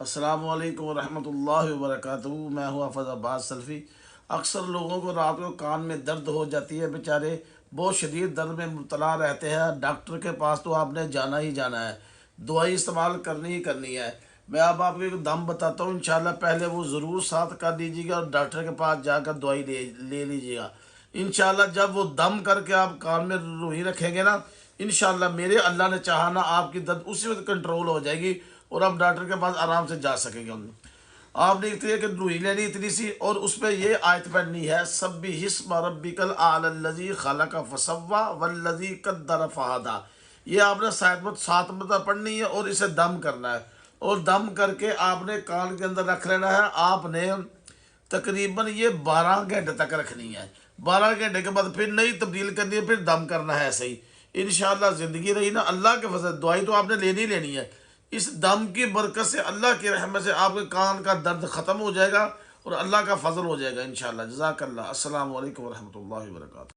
السلام علیکم ورحمۃ اللہ وبرکاتہ۔ میں ہوں حافظ عباس سلفی۔ اکثر لوگوں کو رات کو کان میں درد ہو جاتی ہے، بیچارے بہت شدید درد میں مبتلا رہتے ہیں۔ ڈاکٹر کے پاس تو آپ نے جانا ہی جانا ہے، دوائی استعمال کرنی ہی کرنی ہے۔ میں اب آپ کو ایک دم بتاتا ہوں، انشاءاللہ پہلے وہ ضرور ساتھ کر لیجیے گا اور ڈاکٹر کے پاس جا کر دوائی لے لیجیے گا۔ انشاءاللہ جب وہ دم کر کے آپ کان میں روئی رکھیں گے نا، انشاءاللہ میرے اللہ نے چاہا نا، آپ کی درد اسی وقت کنٹرول ہو جائے گی اور آپ ڈاکٹر کے پاس آرام سے جا سکیں گے۔ آپ نے اتنی کہ روئی لینی اتنی سی، اور اس پہ یہ آیت پڑھنی ہے، سبح اسم ربک الاعلی الذی خلق فسوی والذی قدر فہدی۔ یہ آپ نے 7 مرتبہ پڑھنی ہے اور اسے دم کرنا ہے، اور دم کر کے آپ نے کان کے اندر رکھ لینا ہے۔ آپ نے تقریباً یہ 12 گھنٹے تک رکھنی ہے۔ 12 گھنٹے کے بعد پھر نئی تبدیل کرنی ہے، پھر دم کرنا ہے ایسے ہی۔ انشاءاللہ زندگی رہی نا، اللہ کے فضل دعائی تو آپ نے لینی ہے۔ اس دم کی برکت سے، اللہ کی رحمت سے آپ کے کان کا درد ختم ہو جائے گا اور اللہ کا فضل ہو جائے گا انشاءاللہ۔ جزاک اللہ۔ السلام علیکم ورحمۃ اللہ وبرکاتہ۔